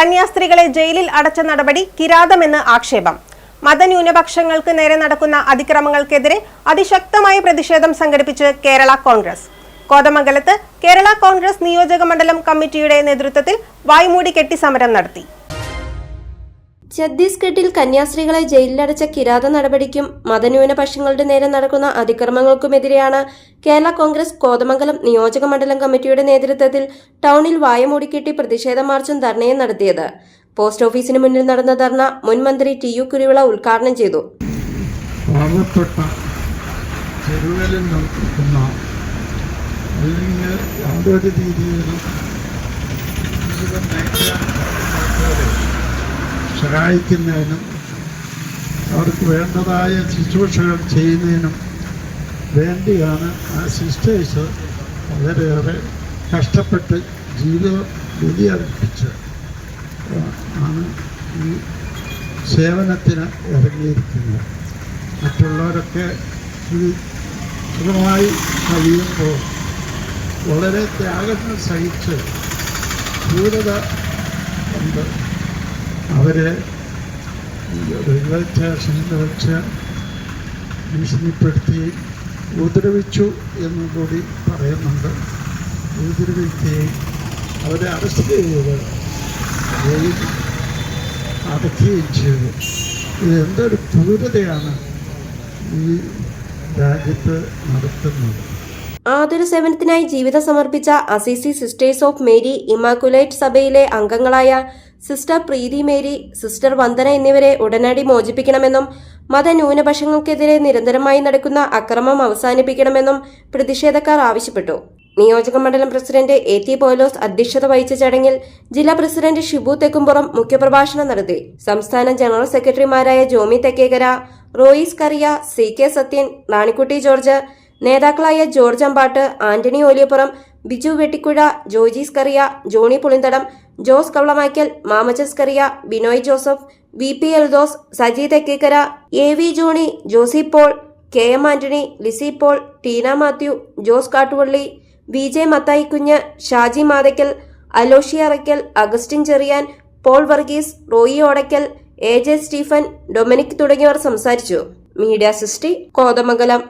കന്യാസ്ത്രീകളെ ജയിലിൽ അടച്ച നടപടി കിരാതമെന്ന് ആക്ഷേപം. മതന്യൂനപക്ഷങ്ങൾക്ക് നേരെ നടക്കുന്ന അതിക്രമങ്ങൾക്കെതിരെ അതിശക്തമായ പ്രതിഷേധം സംഘടിപ്പിച്ച് കേരള കോൺഗ്രസ്. കോതമംഗലത്ത് കേരള കോൺഗ്രസ് നിയോജക മണ്ഡലം കമ്മിറ്റിയുടെ നേതൃത്വത്തിൽ വായ്മൂടി കെട്ടി സമരം നടത്തി. ഛത്തീസ്ഗഡിൽ കന്യാസ്ത്രീകളെ ജയിലിലടച്ച കിരാത നടപടിക്കും മതന്യൂനപക്ഷങ്ങളുടെ നേരെ നടക്കുന്ന അതിക്രമങ്ങൾക്കുമെതിരെയാണ് കേരള കോൺഗ്രസ് കോതമംഗലം നിയോജക മണ്ഡലം കമ്മിറ്റിയുടെ നേതൃത്വത്തിൽ ടൗണിൽ വായമൂടിക്കെട്ടി പ്രതിഷേധ മാർച്ചും ധർണയും നടത്തിയത്. പോസ്റ്റ് ഓഫീസിന് മുന്നിൽ നടന്ന ധർണ മുൻ മന്ത്രി ടി.യു. കുരുവിള ഉദ്ഘാടനം ചെയ്തു. സഹായിക്കുന്നതിനും അവർക്ക് വേണ്ടതായ ശുശ്രൂഷകൾ ചെയ്യുന്നതിനും വേണ്ടിയാണ് ആ സിസ്റ്റേഴ്സ് വളരെയേറെ കഷ്ടപ്പെട്ട് ജീവിതം ബലിയർപ്പിച്ച് ആണ് ഈ സേവനത്തിന് ഇറങ്ങിയിരിക്കുന്നത്. മറ്റുള്ളവരൊക്കെ ഈ സുഖമായി കഴിയുമ്പോൾ വളരെ ത്യാഗങ്ങൾ സഹിച്ച് ക്രൂരത കൊണ്ട് അവരെ റെയിൽവേ സ്റ്റേഷനിൽ വെച്ച് ഭീഷണിപ്പെടുത്തി ഉപദ്രവിച്ചു എന്നും കൂടി പറയുന്നുണ്ട്. ഉപദ്രവിക്കുകയും അവരെ അറസ്റ്റ് ചെയ്ത് ജയിലിൽ അടയ്ക്കുകയും ചെയ്തു. ഇത് എന്തൊരു ക്രൂരതയാണ് ഈ രാജ്യത്ത് നടത്തുന്നത്. ആതുര സേവനത്തിനായി ജീവിതം സമർപ്പിച്ച Assisi sisters of Mary immaculate സഭയിലെ അംഗങ്ങളായ സിസ്റ്റർ പ്രീതി മേരി, സിസ്റ്റർ വന്ദന എന്നിവരെ ഉടനടി മോചിപ്പിക്കണമെന്നും മതന്യൂനപക്ഷങ്ങൾക്കെതിരെ നിരന്തരമായി നടക്കുന്ന അക്രമം അവസാനിപ്പിക്കണമെന്നും പ്രതിഷേധക്കാർ ആവശ്യപ്പെട്ടു. നിയോജക മണ്ഡലം പ്രസിഡന്റ് എ.ടി. പൗലോസ് അധ്യക്ഷത വഹിച്ച ചടങ്ങിൽ ജില്ലാ പ്രസിഡന്റ് ഷിബു തെക്കുംപുറം മുഖ്യപ്രഭാഷണം നടത്തി. സംസ്ഥാന ജനറൽ സെക്രട്ടറിമാരായ ജോമി തെക്കേക്കര, റോയിസ് കറിയ, സി.കെ. സത്യൻ, റാണിക്കുട്ടി ജോർജ്, നേതാക്കളായ George Ambatt, Antony Oliyappuram, Biju Vettikuzha, Jojies Kariya, Johnny Pulinthadam, Jose Kavalamaykkal, Mamachas Kariya, Binoy Joseph, V P. Eldhose, Saji Thekkekkara, A V. Johnny, Josy Paul, K M. Antony, Lissy Paul, Tina Mathew, Jose Kattuvally, V J. Mathaikunju, Shaji Mathaykkal, Aloshy Arakkal, Augustine Cheriyan, Paul Varghese, Roy Odakkal, A J. Stephen, Dominic തുടങ്ങിയവർ സംസാരിച്ചു. മീഡിയ സിസ്റ്റി, കോതമംഗലം.